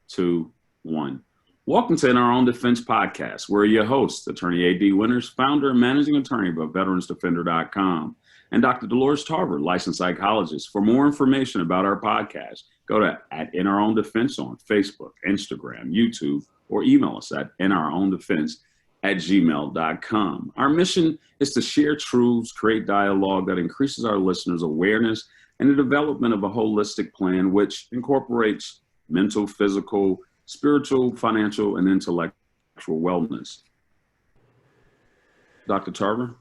2, 1. Welcome to In Our Own Defense podcast. We're your hosts, Attorney A.D. Winters, founder and managing attorney of VeteransDefender.com, and Dr. Dolores Tarver, licensed psychologist. For more information about our podcast, go to In Our Own Defense on Facebook, Instagram, YouTube, or email us at inourown@gmail.com. Our mission is to share truths, create dialogue that increases our listeners' awareness and the development of a holistic plan which incorporates mental, physical, spiritual, financial, and intellectual wellness. Dr. Tarver?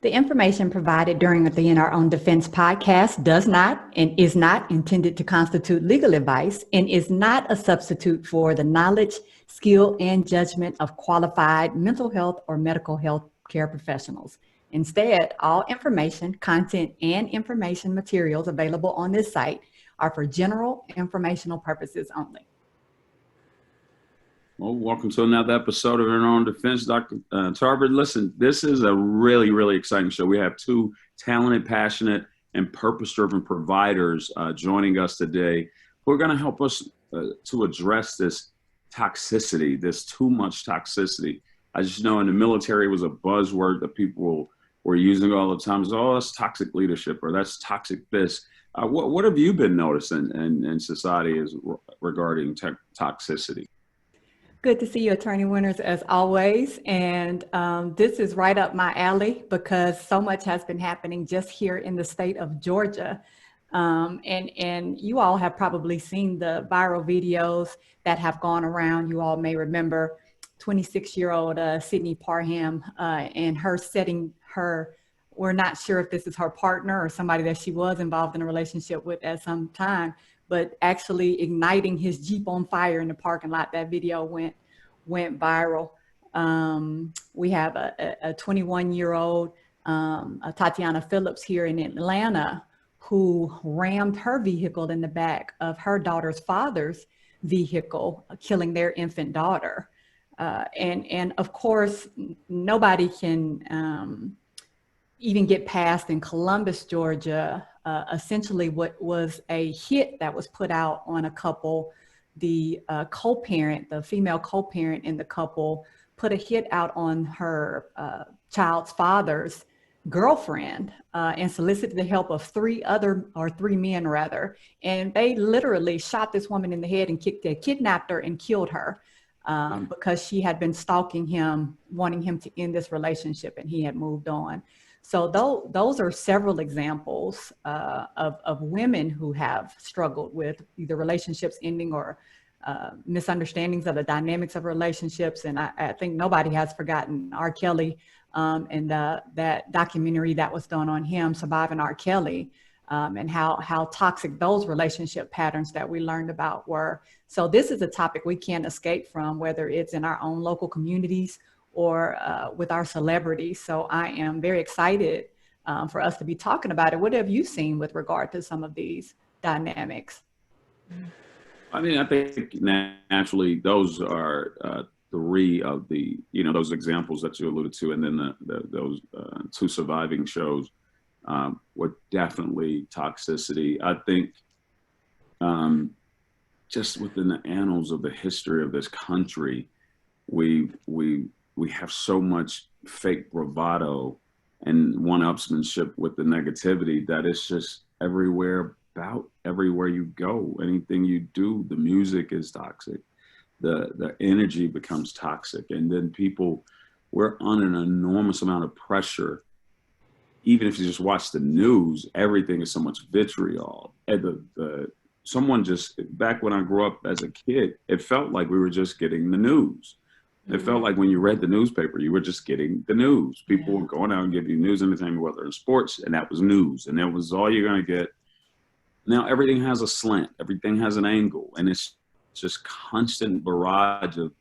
The information provided during the In Our Own Defense podcast does not and is not intended to constitute legal advice and is not a substitute for the knowledge, skill, and judgment of qualified mental health or medical health care professionals. Instead, all information, content, and information materials available on this site are for general informational purposes only. Well, welcome to another episode of In Our Own Defense, Dr. Tarver. Listen, this is a really, really exciting show. We have two talented, passionate, and purpose-driven providers joining us today who are going to help us to address this toxicity, this too much toxicity. I just know in the military it was a buzzword that people were using all the time. Oh, that's toxic leadership, or that's toxic this. What have you been noticing in society regarding toxicity? Good to see you, Attorney Winters, as always. And this is right up my alley because so much has been happening just here in the state of Georgia. And you all have probably seen the viral videos that have gone around. You all may remember 26-year-old Sydney Parham and her setting her, we're not sure if this is her partner or somebody that she was involved in a relationship with at some time, but actually igniting his Jeep on fire in the parking lot. That video went viral. We have a 21-year-old, Tatiana Phillips here in Atlanta, who rammed her vehicle in the back of her daughter's father's vehicle, killing their infant daughter. And of course, nobody can even get past in Columbus, Georgia, essentially what was a hit that was put out on a couple. The co-parent, the female co-parent in the couple, put a hit out on her child's father's girlfriend and solicited the help of three men rather. And they literally shot this woman in the head and kidnapped her and killed her because she had been stalking him, wanting him to end this relationship, and he had moved on. So those are several examples of women who have struggled with either relationships ending or misunderstandings of the dynamics of relationships. And I think nobody has forgotten R. Kelly and that documentary that was done on him, Surviving R. Kelly, and how toxic those relationship patterns that we learned about were. So this is a topic we can't escape from, whether it's in our own local communities or with our celebrities. So I am very excited for us to be talking about it. What have you seen with regard to some of these dynamics? I mean, I think naturally those are three of the, those examples that you alluded to, and then those two surviving shows were definitely toxicity. I think just within the annals of the history of this country, we have so much fake bravado and one-upsmanship with the negativity that it's just everywhere you go. Anything you do, the music is toxic. The energy becomes toxic. And then we're under an enormous amount of pressure. Even if you just watch the news, everything is so much vitriol. And back when I grew up as a kid, it felt like we were just getting the news. It felt like when you read the newspaper, you were just getting the news. People were going out and giving you news, entertainment, whether in sports, and that was news. And that was all you're going to get. Now everything has a slant. Everything has an angle. And it's just constant barrage of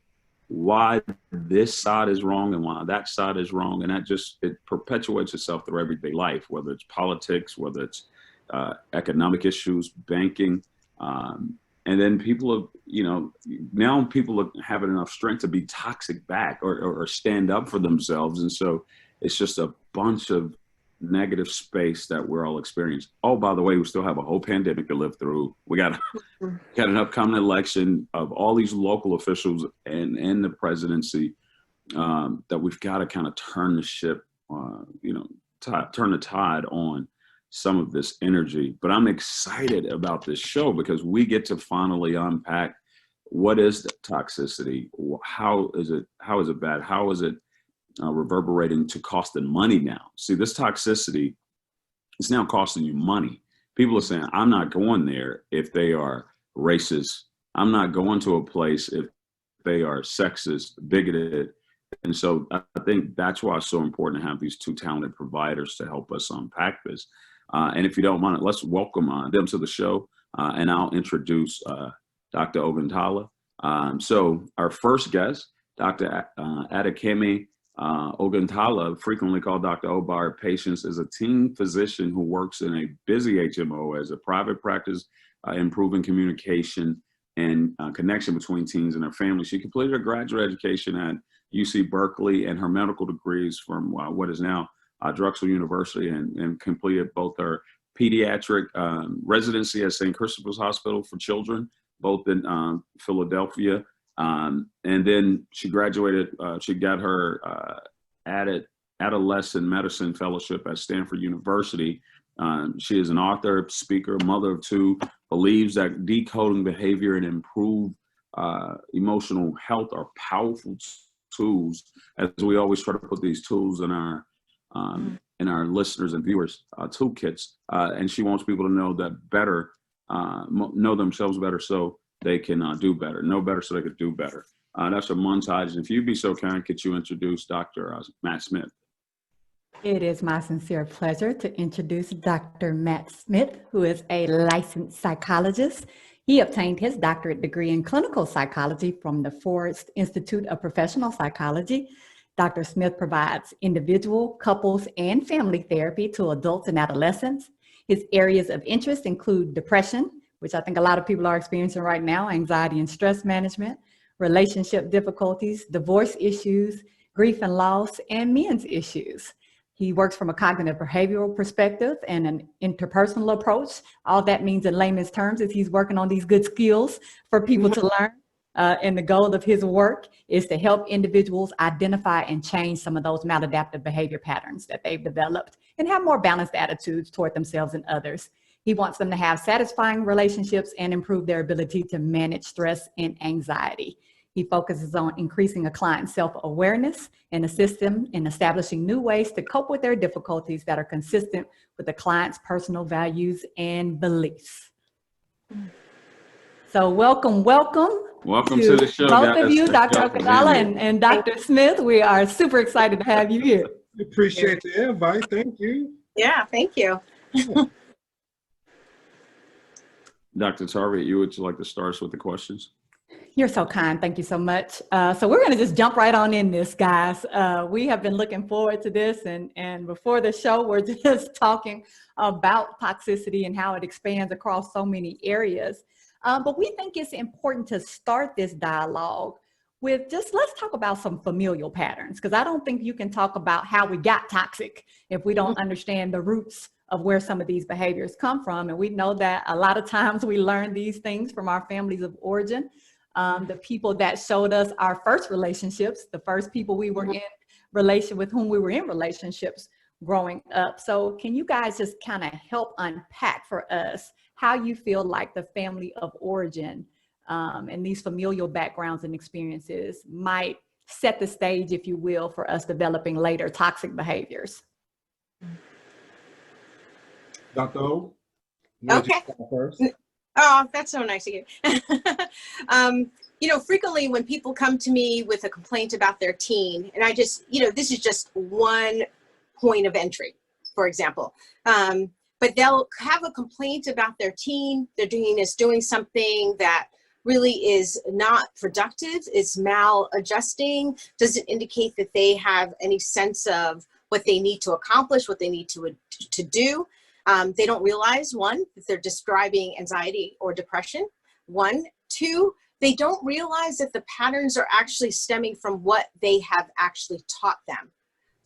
why this side is wrong and why that side is wrong. And it perpetuates itself through everyday life, whether it's politics, whether it's economic issues, banking. And then now people are having enough strength to be toxic back or stand up for themselves. And so it's just a bunch of negative space that we're all experiencing. Oh, by the way, we still have a whole pandemic to live through. We got an upcoming election of all these local officials and the presidency that we've got to kind of turn the ship, turn the tide on some of this energy. But I'm excited about this show because we get to finally unpack what is the toxicity, how is it bad, how is it reverberating to costing money now. See, this toxicity is now costing you money. People are saying, I'm not going there if they are racist. I'm not going to a place if they are sexist, bigoted. And so I think that's why it's so important to have these two talented providers to help us unpack this. And if you don't mind, let's welcome them to the show. And I'll introduce Dr. Oguntala. So our first guest, Dr. Adekemi Oguntala, frequently called Dr. O by our patients, is a teen physician who works in a busy HMO as a private practice, improving communication and connection between teens and their families. She completed her graduate education at UC Berkeley and her medical degrees from what is now Drexel University, and completed both her pediatric residency at St. Christopher's Hospital for Children, both in Philadelphia. And then she graduated, she got her adolescent medicine fellowship at Stanford University. She is an author, speaker, mother of two, believes that decoding behavior and improve emotional health are powerful tools, as we always try to put these tools in our listeners and viewers toolkits. And she wants people to know that better, know themselves better so they can do better, know better so they could do better. That's a montage. And if you'd be so kind, could you introduce Dr. Matt Smith? It is my sincere pleasure to introduce Dr. Matt Smith, who is a licensed psychologist. He obtained his doctorate degree in clinical psychology from the Forrest Institute of Professional Psychology. Dr. Smith provides individual, couples, and family therapy to adults and adolescents. His areas of interest include depression, which I think a lot of people are experiencing right now, anxiety and stress management, relationship difficulties, divorce issues, grief and loss, and men's issues. He works from a cognitive behavioral perspective and an interpersonal approach. All that means in layman's terms is he's working on these good skills for people to learn. And the goal of his work is to help individuals identify and change some of those maladaptive behavior patterns that they've developed and have more balanced attitudes toward themselves and others. He wants them to have satisfying relationships and improve their ability to manage stress and anxiety. He focuses on increasing a client's self-awareness and assist them in establishing new ways to cope with their difficulties that are consistent with the client's personal values and beliefs. So welcome to the show, both of you, Dr. Oguntala and Dr. Smith. We are super excited to have you here. Appreciate the invite. Thank you. Yeah, thank you. Dr. Tarver, would you like to start us with the questions? You're so kind. Thank you so much. So we're going to just jump right on in this, guys. We have been looking forward to this. And before the show, we're just talking about toxicity and how it expands across so many areas. But we think it's important to start this dialogue with let's talk about some familial patterns, because I don't think you can talk about how we got toxic if we don't understand the roots of where some of these behaviors come from. And we know that a lot of times we learn these things from our families of origin. The people that showed us our first relationships, the first people we were with whom we were in relationships growing up. So can you guys just kind of help unpack for us how you feel like the family of origin and these familial backgrounds and experiences might set the stage, if you will, for us developing later toxic behaviors? Dr. O? Okay. First? Oh, that's so nice of you. Frequently when people come to me with a complaint about their teen, and I just, this is just one point of entry, for example. But they'll have a complaint about their teen. They're doing something that really is not productive, is maladjusting, doesn't indicate that they have any sense of what they need to accomplish, what they need to do. They don't realize, one, that they're describing anxiety or depression. One, two, they don't realize that the patterns are actually stemming from what they have actually taught them.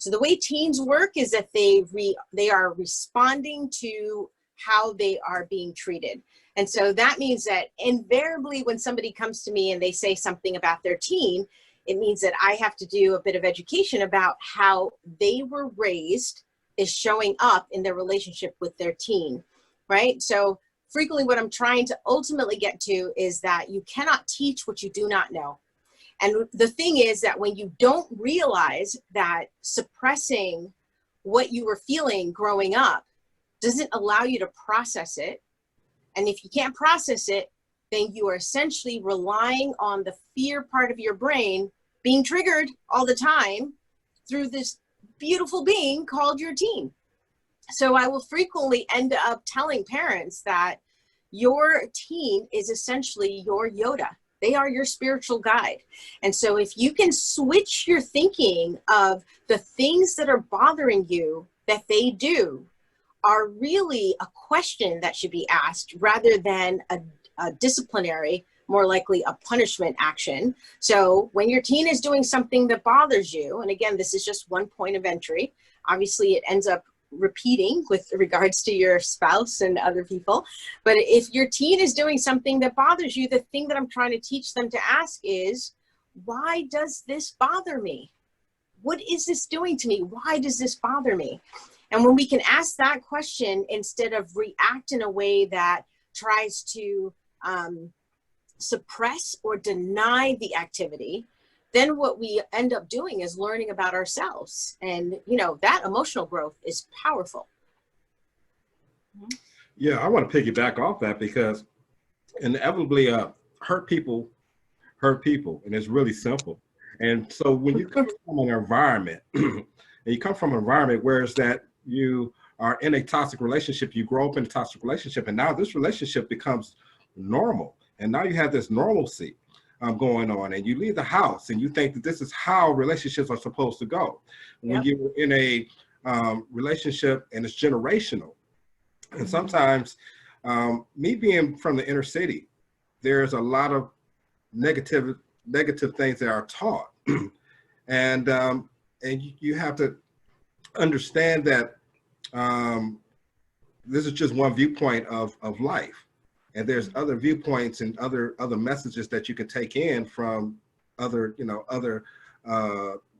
So the way teens work is that they are responding to how they are being treated. And so that means that invariably when somebody comes to me and they say something about their teen, it means that I have to do a bit of education about how they were raised is showing up in their relationship with their teen, right? So frequently what I'm trying to ultimately get to is that you cannot teach what you do not know. And the thing is that when you don't realize that suppressing what you were feeling growing up doesn't allow you to process it, and if you can't process it, then you are essentially relying on the fear part of your brain being triggered all the time through this beautiful being called your teen. So I will frequently end up telling parents that your teen is essentially your Yoda. They are your spiritual guide. And so if you can switch your thinking of the things that are bothering you that they do are really a question that should be asked rather than a disciplinary, more likely a punishment action. So when your teen is doing something that bothers you, and again, this is just one point of entry, obviously it ends up repeating with regards to your spouse and other people. But if your teen is doing something that bothers you, the thing that I'm trying to teach them to ask is, why does this bother me? What is this doing to me? Why does this bother me? And when we can ask that question instead of react in a way that tries to suppress or deny the activity, then what we end up doing is learning about ourselves. And, you know, that emotional growth is powerful. Yeah, I want to piggyback off that because inevitably hurt people, and it's really simple. And so when you come from an environment, and you come from an environment where it's that you are in a toxic relationship, you grow up in a toxic relationship, and now this relationship becomes normal. And now you have this normalcy going on, and you leave the house and you think that this is how relationships are supposed to go. When you're in a relationship and it's generational. And sometimes me being from the inner city, there's a lot of negative things that are taught. And you have to understand that this is just one viewpoint of life. And there's other viewpoints and other messages that you can take in from other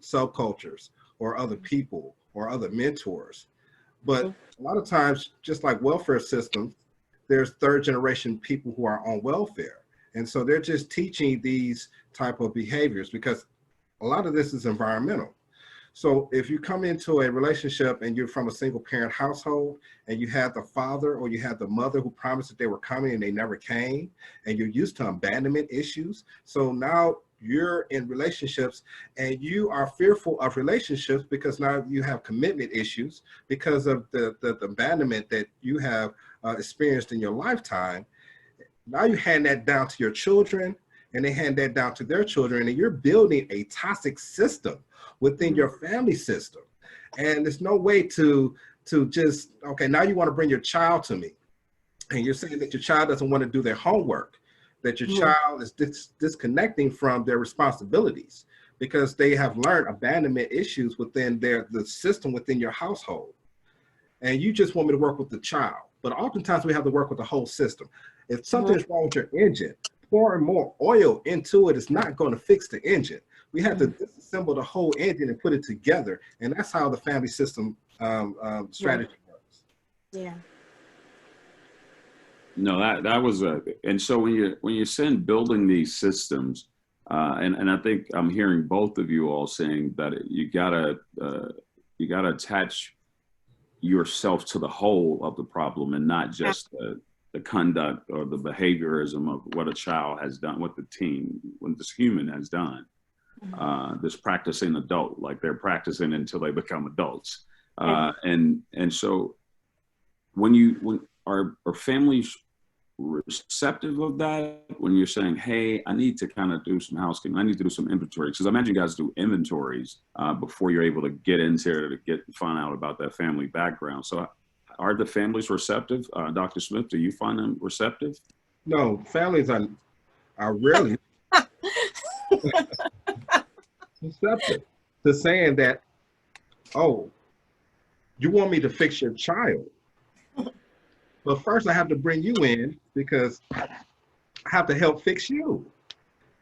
subcultures or other people or other mentors. But a lot of times, just like welfare systems, there's third generation people who are on welfare. And so they're just teaching these type of behaviors because a lot of this is environmental. So if you come into a relationship and you're from a single parent household and you had the father or you had the mother who promised that they were coming and they never came, and you're used to abandonment issues. So now you're in relationships and you are fearful of relationships because now you have commitment issues because of the abandonment that you have experienced in your lifetime. Now you hand that down to your children and they hand that down to their children, and you're building a toxic system within your family system. And there's no way to just, okay, now you want to bring your child to me and you're saying that your child doesn't want to do their homework, that your child is disconnecting from their responsibilities because they have learned abandonment issues within the system within your household. And you just want me to work with the child. But oftentimes we have to work with the whole system. If something's wrong with your engine, pouring more oil into it is not going to fix the engine. We have to disassemble the whole engine and put it together. And that's how the family system strategy works. Yeah. No, that was and so when you're saying building these systems, and I think I'm hearing both of you all saying that you gotta attach yourself to the whole of the problem and not just the conduct or the behaviorism of what a child has done, what this human has done. This practicing adult, like they're practicing until they become adults. And so when are families receptive of that, when you're saying, hey, I need to kind of do some housekeeping, I need to do some inventory, because I imagine you guys do inventories before you're able to get into to find out about that family background. So are the families receptive? Dr. Smith, do you find them receptive? No, families are rarely receptive to saying that oh, you want me to fix your child, but first I have to bring you in because I have to help fix you.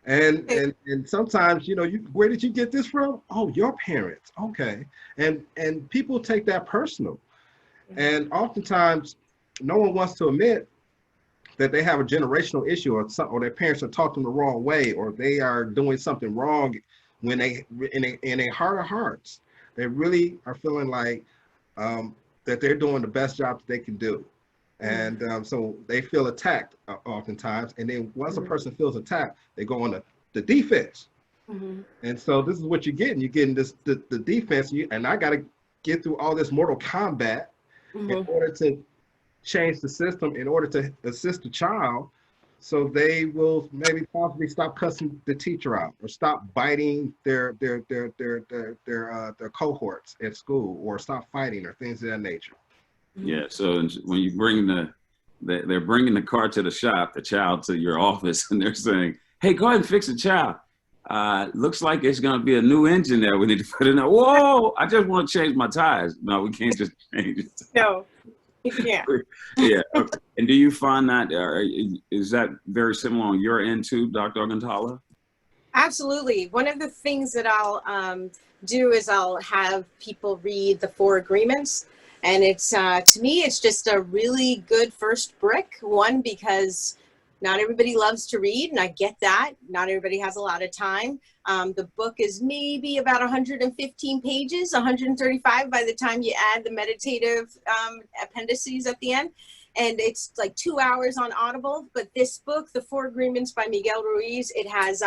And sometimes, you know, where did you get this from? Oh, your parents. Okay. And people take that personal. And oftentimes no one wants to admit that they have a generational issue, or their parents are taught them the wrong way, or they are doing something wrong, when they in a heart of hearts, they really are feeling like that they're doing the best job that they can do. And so they feel attacked oftentimes. And then once a person feels attacked, they go on the defense. And so this is what you're getting. You're getting the defense. And I got to get through all this Mortal Kombat in order to change the system, in order to assist the child, so they will maybe possibly stop cussing the teacher out, or stop biting their cohorts at school, or stop fighting, or things of that nature. Yeah. So when you bring they're bringing the car to the shop, the child to your office, and they're saying, "Hey, go ahead and fix the child. Looks like it's going to be a new engine there. We need to put in there." Whoa! I just want to change my tires. No, we can't just change it. No, you can't. Yeah. Okay. And do you find that is that very similar on your end too, Dr. Oguntala? Absolutely. One of the things that I'll do is I'll have people read the Four Agreements. And it's, to me, it's just a really good first brick. One, because not everybody loves to read, and I get that. Not everybody has a lot of time. The book is maybe about 115 pages, 135 by the time you add the meditative appendices at the end. And it's like 2 hours on Audible. But this book, The Four Agreements by Miguel Ruiz, it has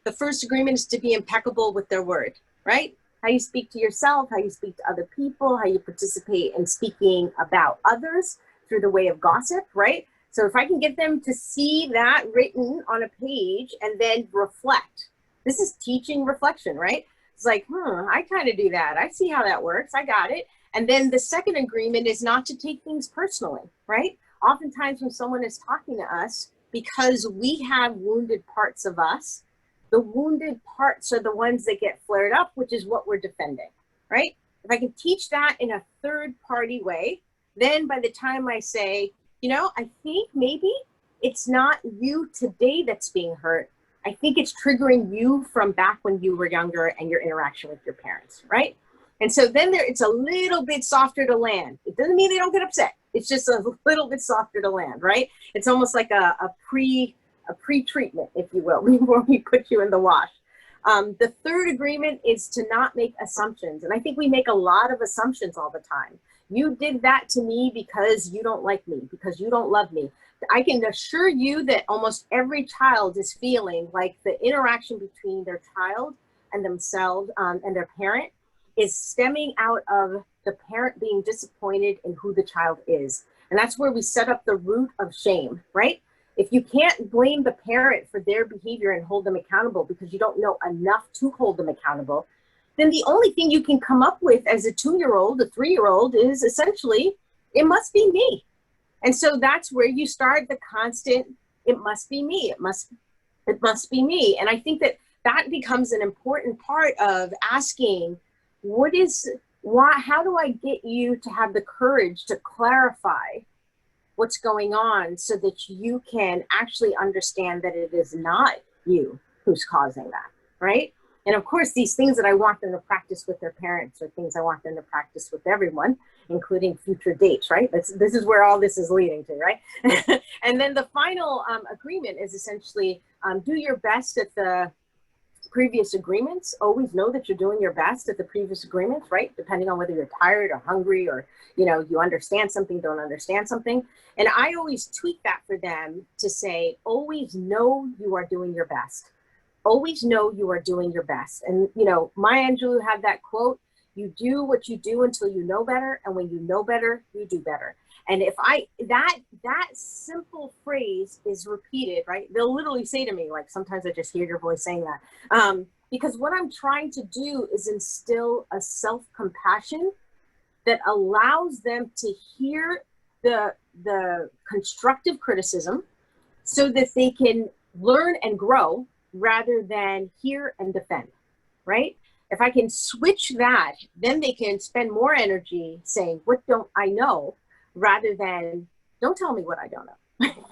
the first agreement is to be impeccable with their word, right? How you speak to yourself, how you speak to other people, how you participate in speaking about others through the way of gossip, right? So if I can get them to see that written on a page and then reflect, this is teaching reflection, right? It's like, I kind of do that. I see how that works. I got it. And then the second agreement is not to take things personally, right? Oftentimes when someone is talking to us, because we have wounded parts of us, the wounded parts are the ones that get flared up, which is what we're defending, right? If I can teach that in a third party way, then by the time I say, you know, I think maybe it's not you today that's being hurt. I think it's triggering you from back when you were younger and your interaction with your parents, right? And so then it's a little bit softer to land. It doesn't mean they don't get upset. It's just a little bit softer to land, right? It's almost like a pre-treatment, if you will, before we put you in the wash. The third agreement is to not make assumptions. And I think we make a lot of assumptions all the time. You did that to me because you don't like me, because you don't love me. I can assure you that almost every child is feeling like the interaction between their child and themselves and their parent is stemming out of the parent being disappointed in who the child is. And that's where we set up the root of shame, right? If you can't blame the parent for their behavior and hold them accountable because you don't know enough to hold them accountable, then the only thing you can come up with as a 2-year-old, a 3-year-old is essentially, it must be me. And so that's where you start the constant, it must be me, it must be me. And I think that becomes an important part of asking, how do I get you to have the courage to clarify what's going on so that you can actually understand that it is not you who's causing that, right? And of course, these things that I want them to practice with their parents are things I want them to practice with everyone, including future dates, right? This is where all this is leading to, right? And then the final agreement is essentially do your best at the previous agreements. Always know that you're doing your best at the previous agreements, right? Depending on whether you're tired or hungry or, you understand something, don't understand something. And I always tweak that for them to say, always know you are doing your best. Always know you are doing your best. And, Maya Angelou had that quote, you do what you do until you know better. And when you know better, you do better. And if that simple phrase is repeated, right, they'll literally say to me, like, sometimes I just hear your voice saying that. Because what I'm trying to do is instill a self-compassion that allows them to hear the constructive criticism so that they can learn and grow rather than hear and defend, right? If I can switch that, then they can spend more energy saying, what don't I know, rather than don't tell me what I don't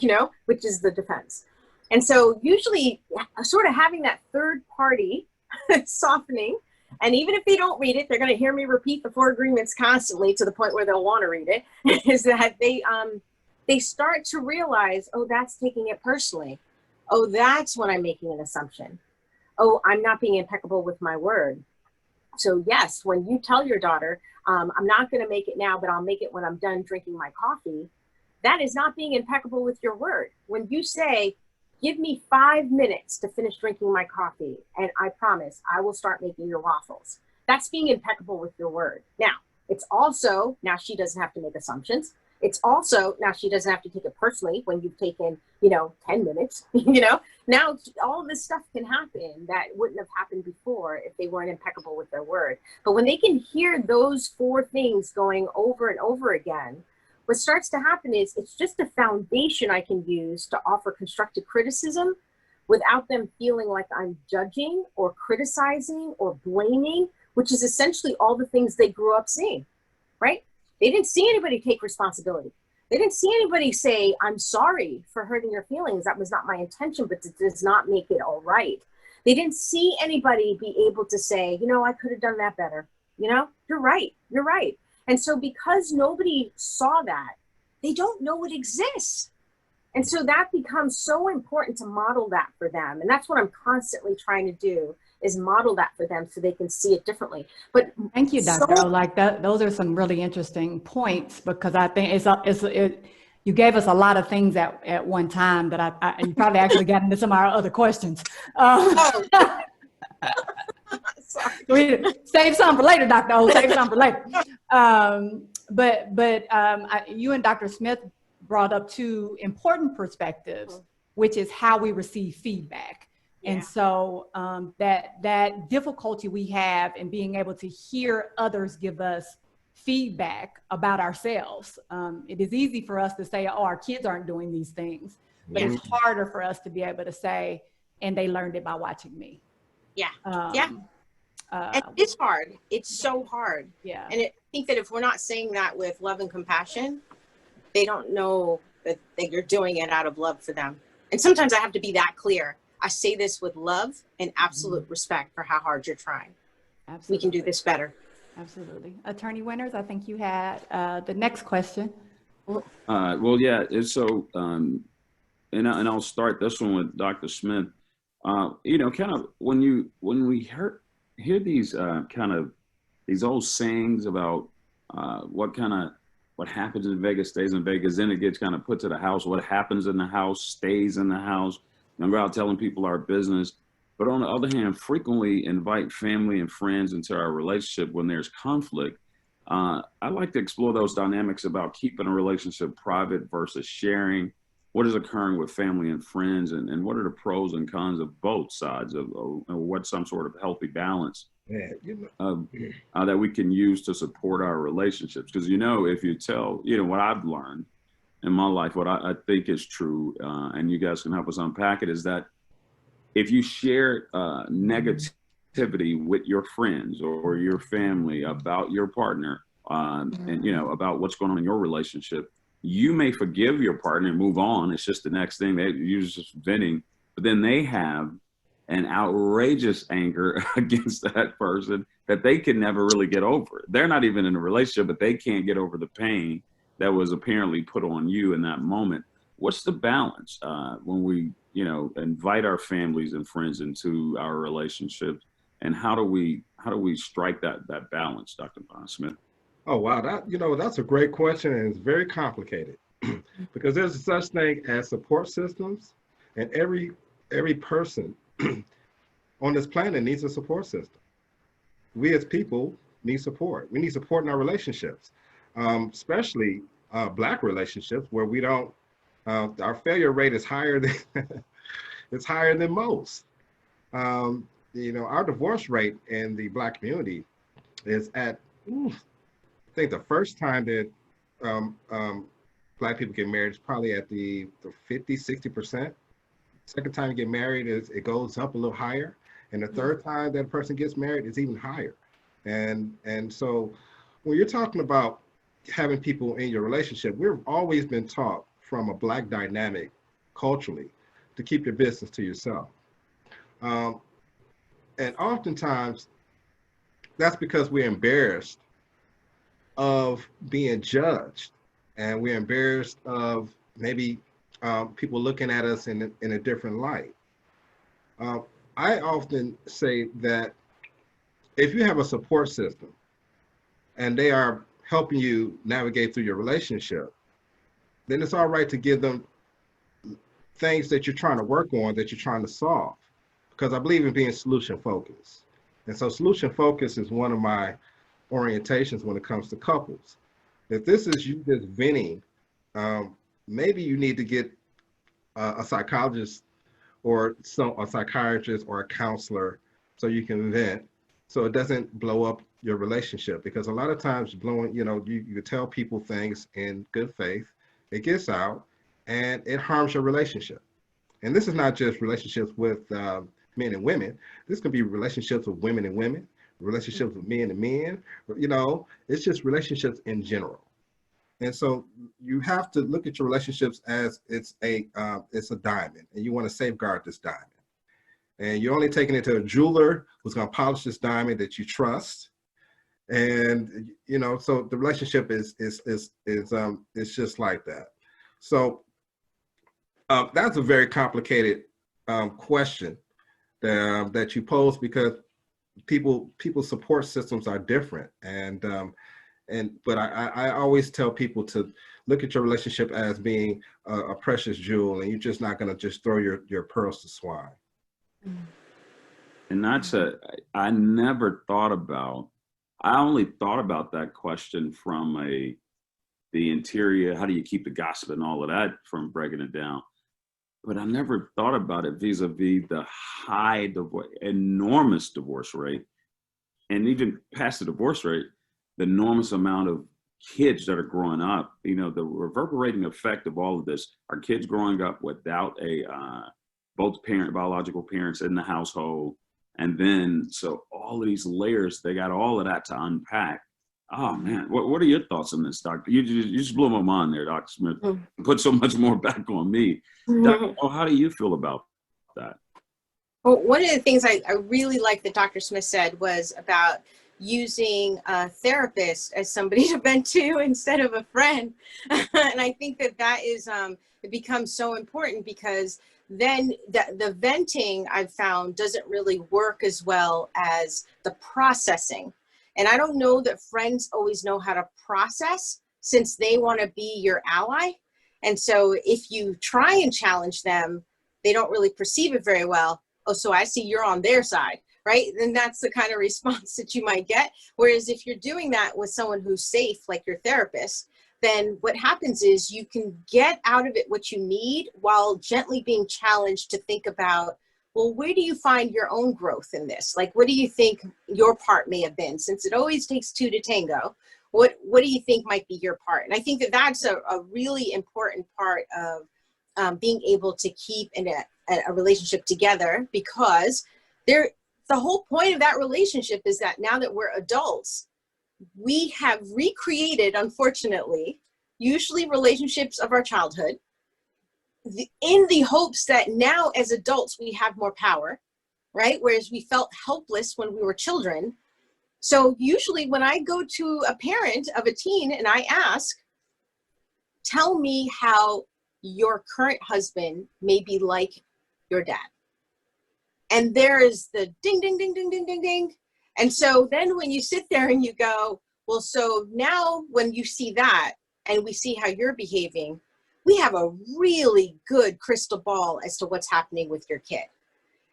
know, which is the defense. And so usually sort of having that third party softening, and even if they don't read it, they're going to hear me repeat the 4 agreements constantly to the point where they'll want to read it, is that they start to realize, oh, that's taking it personally. Oh, that's when I'm making an assumption. Oh, I'm not being impeccable with my word. So yes, when you tell your daughter, I'm not going to make it now, but I'll make it when I'm done drinking my coffee, that is not being impeccable with your word. When you say, give me 5 minutes to finish drinking my coffee, and I promise I will start making your waffles, that's being impeccable with your word. Now, it's also, now she doesn't have to make assumptions. It's also, now she doesn't have to take it personally when you've taken, 10 minutes, now all this stuff can happen that wouldn't have happened before if they weren't impeccable with their word. But when they can hear those 4 things going over and over again, what starts to happen is it's just a foundation I can use to offer constructive criticism without them feeling like I'm judging or criticizing or blaming, which is essentially all the things they grew up seeing, right? They didn't see anybody take responsibility. They didn't see anybody say, I'm sorry for hurting your feelings. That was not my intention, but it does not make it all right. They didn't see anybody be able to say, I could have done that better. You're right. You're right. And so because nobody saw that, they don't know it exists. And so that becomes so important to model that for them. And that's what I'm constantly trying to do, is model that for them so they can see it differently. But thank you, Dr. Like that, those are some really interesting points, because I think you gave us a lot of things at one time that I you probably actually got into some of our other questions. Save some for later, Dr. O, save some for later. You and Dr. Smith brought up 2 important perspectives, which is how we receive feedback. Yeah. And so that difficulty we have in being able to hear others give us feedback about ourselves. It is easy for us to say, oh, our kids aren't doing these things, but it's harder for us to be able to say, and they learned it by watching me. Yeah. And it's hard. It's so hard. Yeah. And I think that if we're not saying that with love and compassion, they don't know that you're doing it out of love for them. And sometimes I have to be that clear. I say this with love and absolute respect for how hard you're trying. Absolutely. We can do this better. Absolutely. Attorney Winters, I think you had the next question. Well, yeah. So, and I'll start this one with Dr. Smith. Kind of when we hear these these old sayings about what happens in Vegas stays in Vegas, then it gets kind of put to the house. What happens in the house stays in the house. And we're out telling people our business. But on the other hand, frequently invite family and friends into our relationship when there's conflict. I like to explore those dynamics about keeping a relationship private versus sharing. What is occurring with family and friends, and what are the pros and cons of both sides of what's some sort of healthy balance that we can use to support our relationships? Because, if you tell, what I've learned in my life, what I think is true, and you guys can help us unpack it, is that if you share negativity with your friends or your family about your partner, and about what's going on in your relationship, you may forgive your partner and move on. It's just the next thing. You're just venting, but then they have an outrageous anger against that person that they can never really get over. They're not even in a relationship, but they can't get over the pain that was apparently put on you in that moment. What's the balance when we, invite our families and friends into our relationships, and how do we strike that balance, Dr. Smith? Oh, wow. That's a great question, and it's very complicated because there's a such thing as support systems, and every person on this planet needs a support system. We as people need support. We need support in our relationships, especially Black relationships, where we don't, our failure rate is higher than, it's higher than most. Our divorce rate in the Black community is at, I think the first time that Black people get married is probably at the 50, 60%. Second time you get married, it goes up a little higher. And the third time that a person gets married is even higher. And so when you're talking about having people in your relationship, we've always been taught from a Black dynamic culturally to keep your business to yourself. And oftentimes that's because we're embarrassed of being judged, and we're embarrassed of maybe people looking at us in a different light. I often say that if you have a support system and they are helping you navigate through your relationship, then it's all right to give them things that you're trying to work on, that you're trying to solve, because I believe in being solution focused. And so solution focus is one of my orientations when it comes to couples. If this is you just venting, maybe you need to get a psychologist or a psychiatrist or a counselor so you can vent, so it doesn't blow up your relationship. Because a lot of times blowing, you tell people things in good faith, it gets out and it harms your relationship. And this is not just relationships with men and women. This can be relationships with women and women, relationships with men and men, it's just relationships in general. And so you have to look at your relationships as it's a diamond, and you want to safeguard this diamond. And you're only taking it to a jeweler who's going to polish this diamond that you trust. And so the relationship is just like that. So that's a very complicated question that you pose, because people's support systems are different. But I always tell people to look at your relationship as being a precious jewel, and you're just not going to just throw your pearls to swine. And I only thought about that question from the interior, how do you keep the gossip and all of that from breaking it down? But I never thought about it vis-a-vis the high enormous divorce rate, and even past the divorce rate, the enormous amount of kids that are growing up. The reverberating effect of all of this are kids growing up without both biological parents in the household. And then, so all of these layers, they got all of that to unpack. Oh man, what are your thoughts on this, Doctor? You just blew my mind there, Dr. Smith. Put so much more back on me. Dr. How do you feel about that? Well, one of the things I really liked that Dr. Smith said was about using a therapist as somebody to vent to instead of a friend. And I think that is, it becomes so important, because then the venting, I've found, doesn't really work as well as the processing. And I don't know that friends always know how to process, since they want to be your ally. And so if you try and challenge them, they don't really perceive it very well. Oh, so I see you're on their side, right? And that's the kind of response that you might get. Whereas if you're doing that with someone who's safe, like your therapist, then what happens is you can get out of it what you need while gently being challenged to think about, well, where do you find your own growth in this? Like, what do you think your part may have been? Since it always takes two to tango, what do you think might be your part? And I think that's a really important part of being able to keep a relationship together, because the whole point of that relationship is that now that we're adults, we have recreated, unfortunately, usually relationships of our childhood, in the hopes that now as adults we have more power, right? Whereas we felt helpless when we were children. So usually when I go to a parent of a teen and I ask, tell me how your current husband may be like your dad. And there is the ding, ding, ding, ding, ding, ding, ding. And so then when you sit there and you go, well, so now when you see that and we see how you're behaving, we have a really good crystal ball as to what's happening with your kid.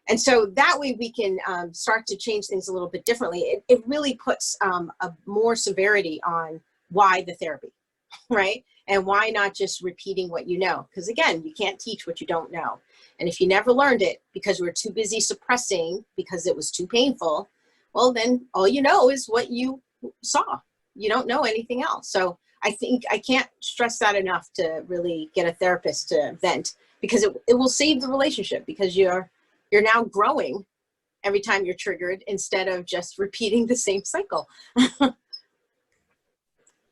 And so that way we can start to change things a little bit differently. It really puts a more severity on why the therapy, right? And why not just repeating what you know? Because again, you can't teach what you don't know. And if you never learned it because you were too busy suppressing because it was too painful, well, then all you know is what you saw. You don't know anything else. So I think I can't stress that enough to really get a therapist to vent, because it will save the relationship, because you're now growing every time you're triggered instead of just repeating the same cycle.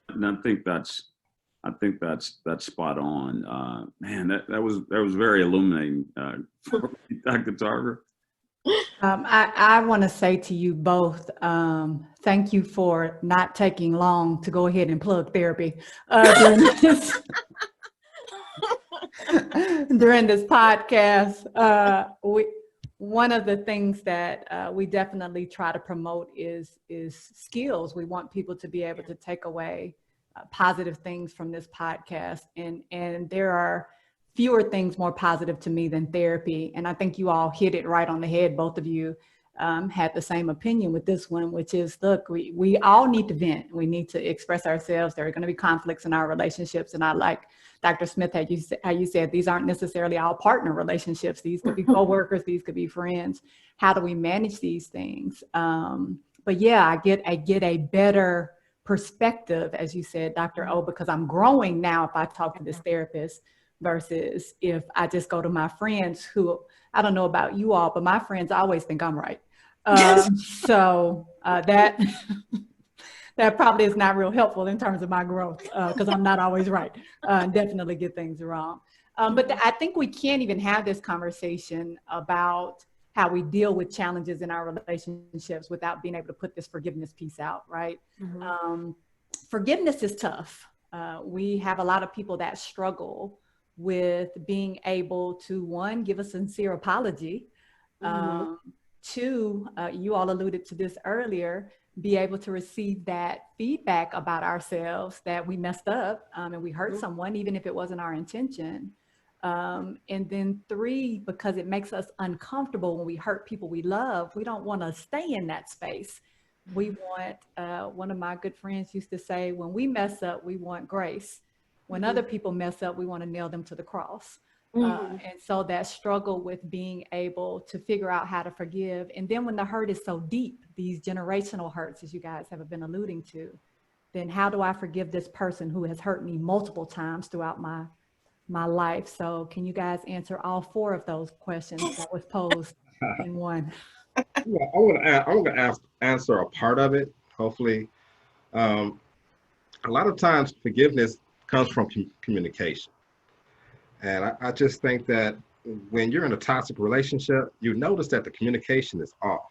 And I think that's spot on. Man, that was very illuminating, Dr. Tarver. I want to say to you both, thank you for not taking long to go ahead and plug therapy during this podcast. One of the things that we definitely try to promote is skills. We want people to be able to take away positive things from this podcast, and there are fewer things more positive to me than therapy. And I think you all hit it right on the head. Both of you had the same opinion with this one, which is, look, we all need to vent. We need to express ourselves. There are going to be conflicts in our relationships. And I like Dr. Smith, how you said, these aren't necessarily all partner relationships. These could be coworkers, these could be friends. How do we manage these things? But yeah, I get a better perspective, as you said, Dr. O, because I'm growing now if I talk to this therapist versus if I just go to my friends who, I don't know about you all, but my friends always think I'm right. So that probably is not real helpful in terms of my growth because I'm not always right. Definitely get things wrong. But I think we can't even have this conversation about how we deal with challenges in our relationships without being able to put this forgiveness piece out, right? Mm-hmm. Forgiveness is tough. We have a lot of people that struggle with being able to, one, give a sincere apology. Mm-hmm. Two, you all alluded to this earlier, be able to receive that feedback about ourselves that we messed up and we hurt someone, even if it wasn't our intention. And then three, because it makes us uncomfortable when we hurt people we love, we don't want to stay in that space. We want, one of my good friends used to say, when we mess up, we want grace. When other people mess up, we want to nail them to the cross. And so that struggle with being able to figure out how to forgive. And then when the hurt is so deep, these generational hurts, as you guys have been alluding to, then how do I forgive this person who has hurt me multiple times throughout my life? So can you guys answer all four of those questions that was posed in one? Yeah, I'm gonna answer a part of it. Hopefully, a lot of times forgiveness comes from communication, and I just think that when you're in a toxic relationship, you notice that the communication is off.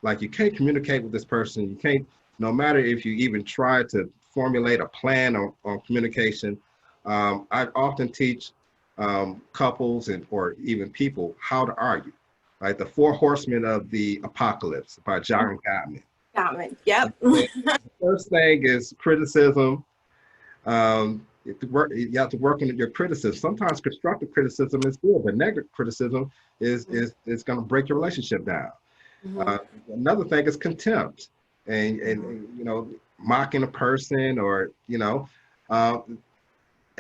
Like, you can't communicate with this person. You can't, no matter if you even try to formulate a plan on communication. I often teach couples or even people how to argue. Right, the Four Horsemen of the Apocalypse by John Gottman. Gottman, yep. The first thing is criticism. You have to work on your criticism. Sometimes constructive criticism is good, but negative criticism is going to break your relationship down. Another thing is contempt, and you know, mocking a person, or you know.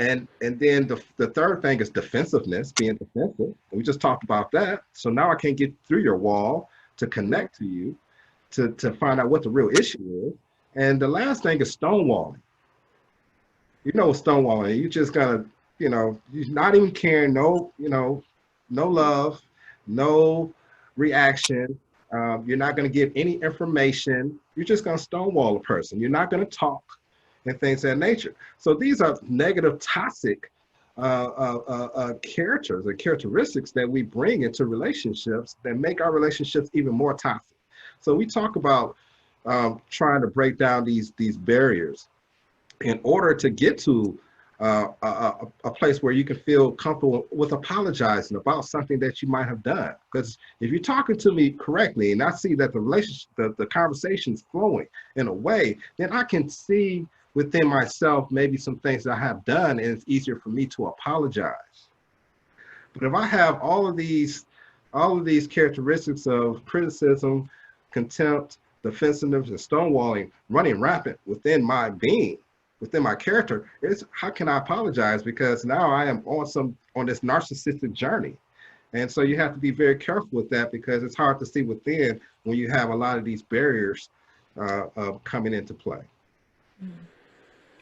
And then the third thing is defensiveness, being defensive. We just talked about that. So now I can't get through your wall to connect to you, to find out what the real issue is. And the last thing is stonewalling. You know, stonewalling, you just gotta, you know, you're not even caring, no love, no reaction. You're not gonna give any information. You're just gonna stonewall a person. You're not gonna talk. And things of that nature. So these are negative, toxic characters or characteristics that we bring into relationships that make our relationships even more toxic. So we talk about trying to break down these barriers in order to get to a place where you can feel comfortable with apologizing about something that you might have done. Because if you're talking to me correctly and I see that the relationship, the conversation is flowing in a way, then I can see within myself maybe some things that I have done, and it's easier for me to apologize. But if I have all of these characteristics of criticism, contempt, defensiveness, and stonewalling running rampant within my being, within my character, it's how can I apologize? Because now I am on this narcissistic journey. And so you have to be very careful with that, because it's hard to see within when you have a lot of these barriers coming into play.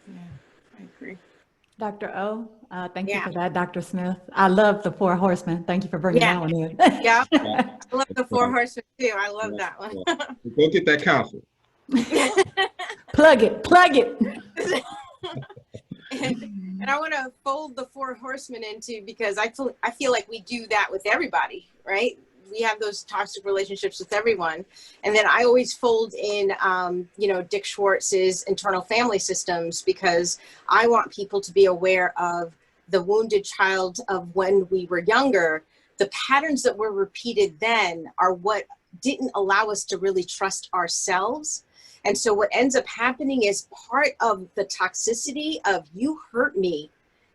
Yeah, I agree. Dr. O, thank you Yeah. for that, Dr. Smith. I love the Four Horsemen. Thank you for bringing Yeah. that one in. Yeah. Yeah, I love the that's Four right. Horsemen too. I love Yeah, that one. yeah. Go get that counsel. Plug it, plug it. And I want to fold the Four Horsemen into, because I feel like we do that with everybody, right? We have those toxic relationships with everyone. And then I always fold in, Dick Schwartz's internal family systems, because I want people to be aware of the wounded child of when we were younger. The patterns that were repeated then are what didn't allow us to really trust ourselves. And so what ends up happening is part of the toxicity of "you hurt me"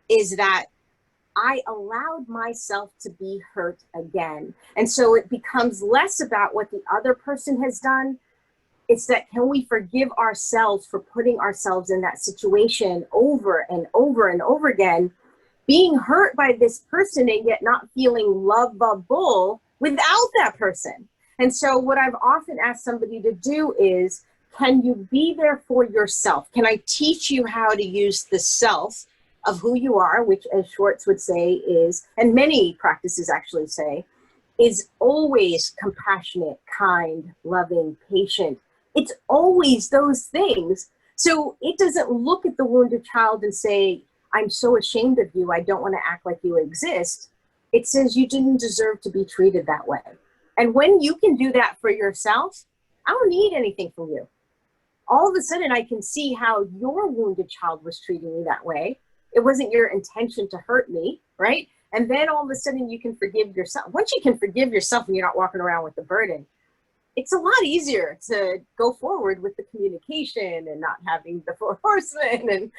is that I allowed myself to be hurt again. And so it becomes less about what the other person has done. It's that, can we forgive ourselves for putting ourselves in that situation over and over and over again, being hurt by this person and yet not feeling lovable without that person. And so what I've often asked somebody to do is, can you be there for yourself? Can I teach you how to use the self of who you are, which, as Schwartz would say, is, and many practices actually say, is always compassionate, kind, loving, patient. It's always those things. So it doesn't look at the wounded child and say, I'm so ashamed of you, I don't want to act like you exist. It says, you didn't deserve to be treated that way. And when you can do that for yourself, I don't need anything from you. All of a sudden, I can see how your wounded child was treating me that way. It wasn't your intention to hurt me, right? And then all of a sudden, you can forgive yourself. Once you can forgive yourself and you're not walking around with the burden, it's a lot easier to go forward with the communication and not having the Four Horsemen and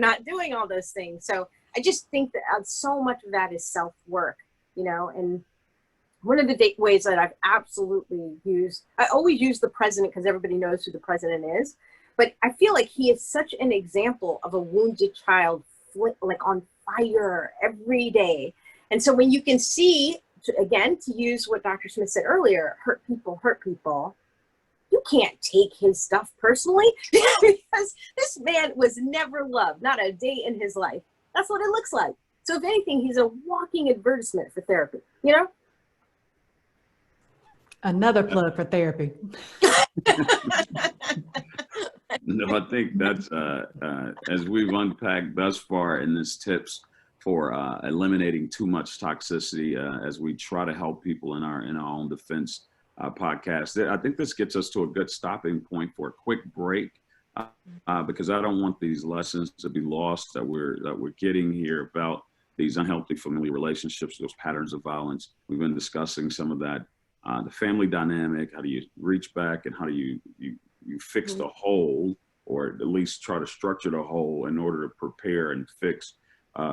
not doing all those things. So I just think that so much of that is self-work, and one of the ways that I've absolutely used, I always use the president because everybody knows who the president is, but I feel like he is such an example of a wounded child, like on fire every day. And so when you can see, again, to use what Dr. Smith said earlier, hurt people, you can't take his stuff personally because this man was never loved, not a day in his life. That's what it looks like. So if anything, he's a walking advertisement for therapy, Another plug for therapy. No, I think that's as we've unpacked thus far in this tips for eliminating too much toxicity, as we try to help people in our own defense podcast. I think this gets us to a good stopping point for a quick break, because I don't want these lessons to be lost that we're getting here about these unhealthy familial relationships, those patterns of violence. We've been discussing some of that, the family dynamic. How do you reach back, and how do you fix the hole, or at least try to structure the hole in order to prepare and fix,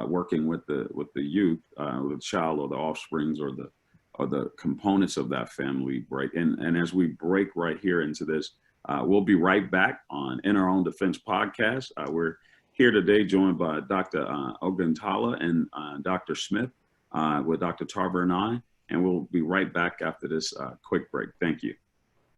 working with the youth, the child or the offsprings or the components of that family, right? And as we break right here into this, we'll be right back on In Our Own Defense podcast. We're here today joined by Dr. Oguntala and Dr. Smith, with Dr. Tarver and I, and we'll be right back after this quick break. Thank you.